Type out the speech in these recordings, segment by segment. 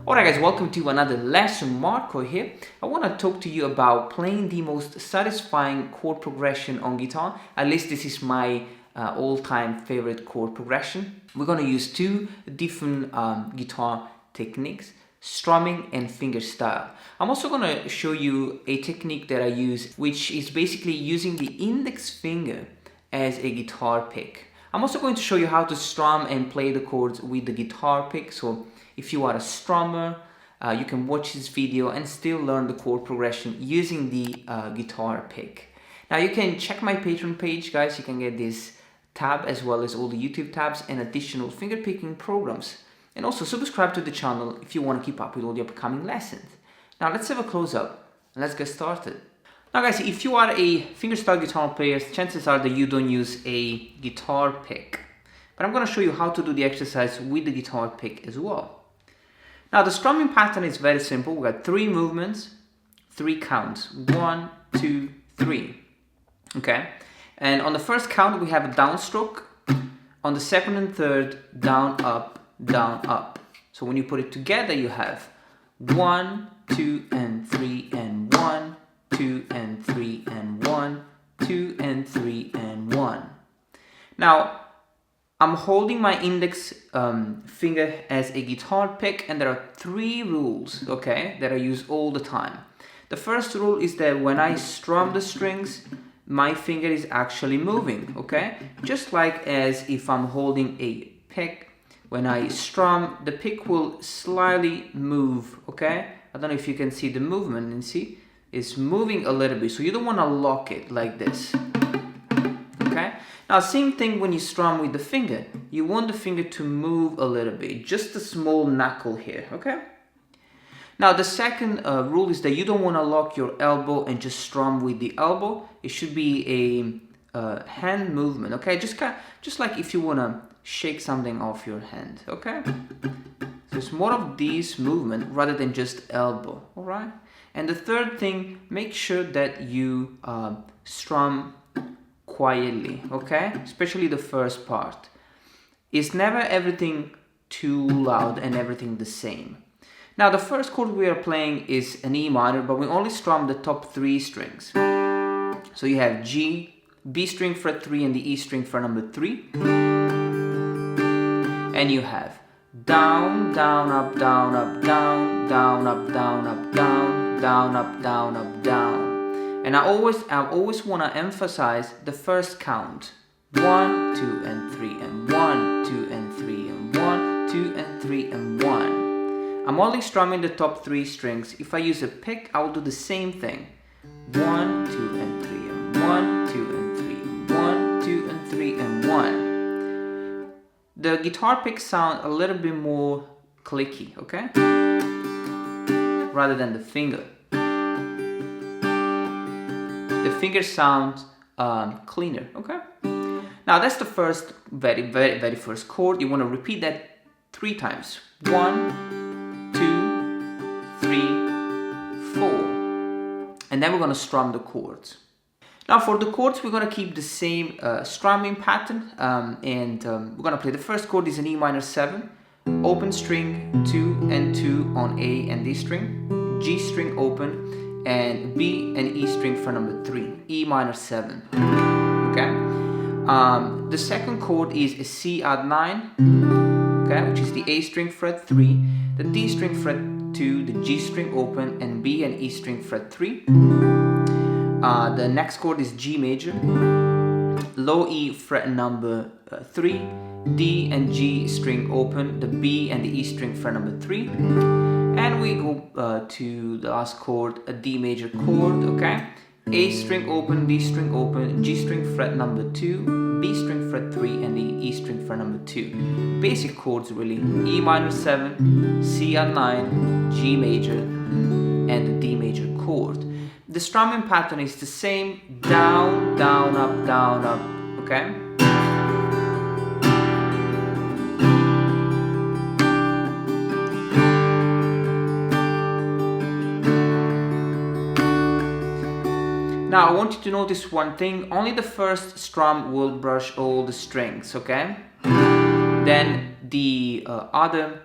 Alright guys, welcome to another lesson. Marco here. I want to talk to you about playing the most satisfying chord progression on guitar. At least this is my all-time favorite chord progression. We're going to use two different guitar techniques, strumming and fingerstyle. I'm also going to show you a technique that I use, which is basically using the index finger as a guitar pick. I'm also going to show you how to strum and play the chords with the guitar pick. So if you are a strummer, you can watch this video and still learn the chord progression using the guitar pick. Now you can check my Patreon page, guys. You can get this tab as well as all the YouTube tabs and additional finger picking programs. And also subscribe to the channel if you want to keep up with all the upcoming lessons. Now let's have a close up and let's get started. Now guys, if you are a fingerstyle guitar player, chances are that you don't use a guitar pick. But I'm going to show you how to do the exercise with the guitar pick as well. Now the strumming pattern is very simple. We got 3 movements, 3 counts. 1, 2, 3. Okay? And on the first count we have a downstroke. On the second and third, down, up, down, up. So when you put it together you have 1, 2 and 3 and 1, 2 and 3 and 1, 2 and 3 and 1. Now I'm holding my index finger as a guitar pick, and there are 3 rules, okay, that I use all the time. The first rule is that when I strum the strings, my finger is actually moving, okay? Just like as if I'm holding a pick, when I strum, the pick will slightly move, okay? I don't know if you can see the movement, and see, it's moving a little bit, so you don't want to lock it like this, okay? Now, same thing when you strum with the finger. You want the finger to move a little bit, just a small knuckle here, okay? Now, the second rule is that you don't want to lock your elbow and just strum with the elbow. It should be a hand movement, okay? Just like if you want to shake something off your hand, okay? So it's more of this movement rather than just elbow, all right? And the third thing, make sure that you strum quietly, okay? Especially the first part. It's never everything too loud and everything the same. Now the first chord we are playing is an E minor, but we only strum the top 3 strings. So you have G, B string fret 3 and the E string fret number 3. And you have down, down, up, down, up, down, down, up, down, up, down, down, up, down, up, down. And I always want to emphasize the first count. 1, 2 and 3 and 1, 2 and 3 and 1, 2 and 3 and 1. I'm only strumming the top 3 strings. If I use a pick, I will do the same thing. 1, 2 and 3 and 1, 2 and 3 and 1, 2 and 3 and 1. The guitar picks sound a little bit more clicky, okay? Rather than the finger. The finger sounds cleaner, okay? Now that's the first, very first chord. You want to repeat that 3 times. 1, 2, 3, 4. And then we're going to strum the chords. Now for the chords, we're going to keep the same strumming pattern. We're going to play the first chord is an E minor 7. Open string 2 and 2 on A and D string. G string open. And B and E string for number 3, E minor 7, okay? The second chord is a C add 9, okay, which is the A string fret 3, the D string fret 2, the G string open, and B and E string fret 3. The next chord is G major, low E fret number 3, D and G string open, the B and the E string fret number 3. And we go to the last chord, a D major chord, okay? A string open, D string open, G string fret number 2, B string fret 3, and the E string fret number 2. Basic chords really. E minor 7, C add 9, G major, and the D major chord. The strumming pattern is the same, down, down, up, okay? Now I want you to notice one thing, only the first strum will brush all the strings, okay? Then the other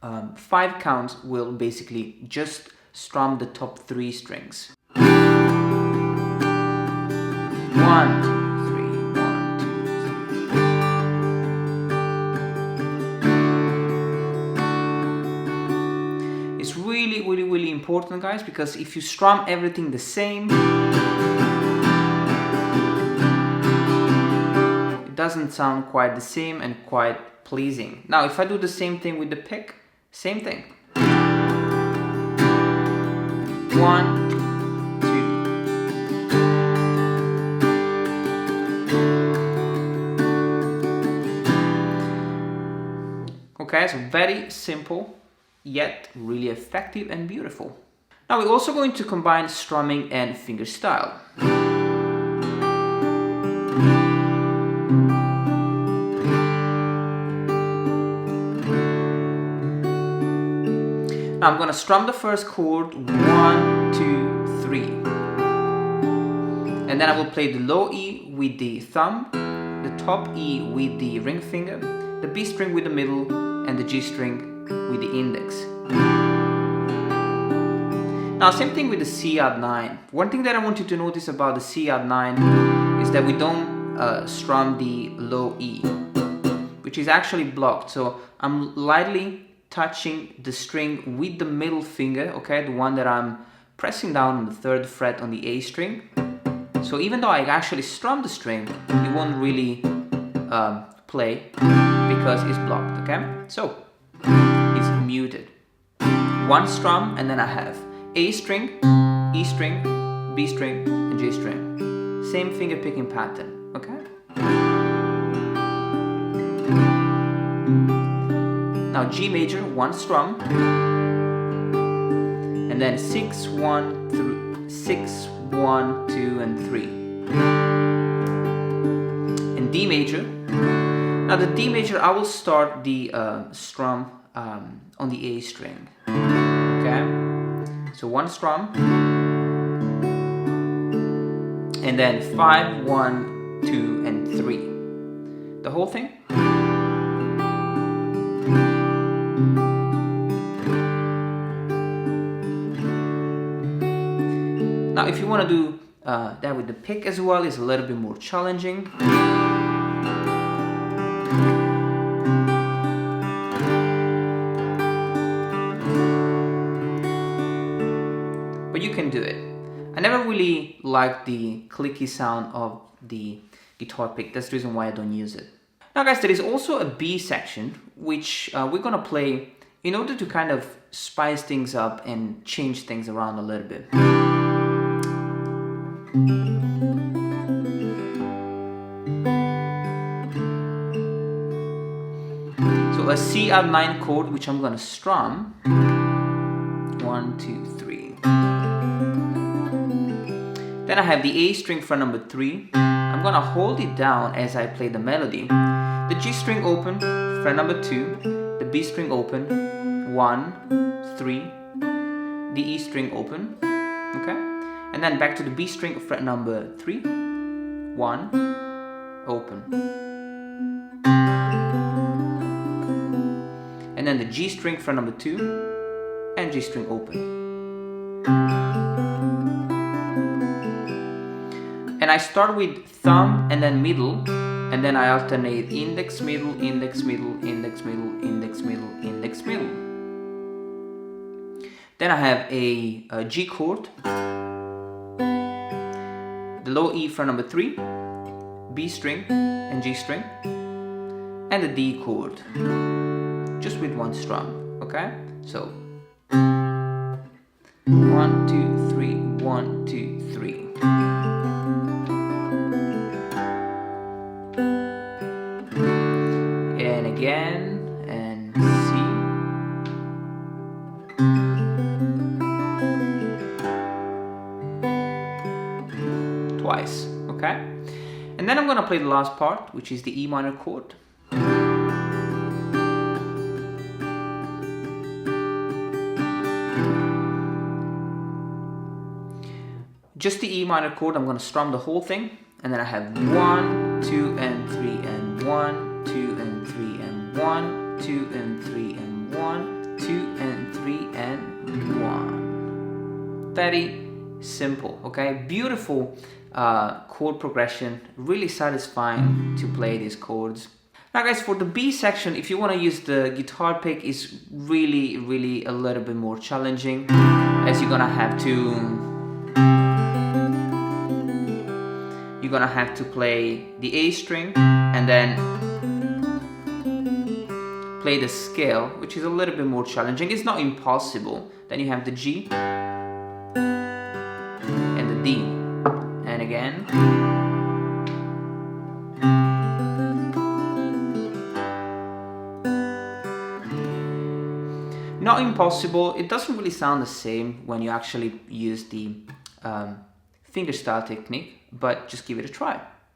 5 counts will basically just strum the top 3 strings. 1, 2, 3, 1, 2, 3. It's really important, guys, because if you strum everything the same, it doesn't sound quite the same and quite pleasing. Now, if I do the same thing with the pick, same thing. 1, 2. Okay, so very simple, yet really effective and beautiful. Now we're also going to combine strumming and fingerstyle. Now I'm going to strum the first chord, 1, 2, 3. And then I will play the low E with the thumb, the top E with the ring finger, the B string with the middle, and the G string with the index. Now same thing with the C add 9. One thing that I want you to notice about the C add 9 is that we don't strum the low E, which is actually blocked. So I'm lightly touching the string with the middle finger, okay, the one that I'm pressing down on the 3rd fret on the A string. So even though I actually strum the string, it won't really play because it's blocked, okay? So it's muted. One strum, and then I have A string, E string, B string, and G string. Same finger picking pattern, okay? Now G major, one strum, and then 6, 1, 2, and 3. And D major. Now the D major, I will start the strum on the A string. Okay, so one strum, and then 5, 1, 2, and 3. The whole thing. Now if you want to do that with the pick as well, it's a little bit more challenging. But you can do it. I never really liked the clicky sound of the guitar pick. That's the reason why I don't use it. Now guys, there is also a B section which we're gonna play in order to kind of spice things up and change things around a little bit. So a C add 9 chord which I'm gonna strum. 1, 2, 3. Then I have the A string fret number 3. I'm gonna hold it down as I play the melody. The G string open, fret number 2. The B string open, 1, 3. The E string open, okay? And then back to the B string, fret number 3. 1, open. And then the G string, fret number 2. And G string open. And I start with thumb and then middle, and then I alternate index, middle, index, middle, index, middle, index, middle, index, middle. Then I have a G chord, the low E fret number 3, B string and G string, and the D chord, just with one strum, okay? So 1, 2, 3, 1, 2, 3. And again, and C. Twice, okay? And then I'm gonna play the last part, which is the E minor chord. Just the E minor chord, I'm gonna strum the whole thing, and then I have 1, 2, and 3, and 1, 2, and 3, and 1, 2, and 3, and 1, very simple, okay? Beautiful chord progression, really satisfying to play these chords. Now guys, for the B section, if you want to use the guitar pick, is really a little bit more challenging, as you're gonna have to play the A string and then play the scale, which is a little bit more challenging. It's not impossible. Then you have the G and the D, and again. Not impossible. It doesn't really sound the same when you actually use the fingerstyle technique, but just give it a try.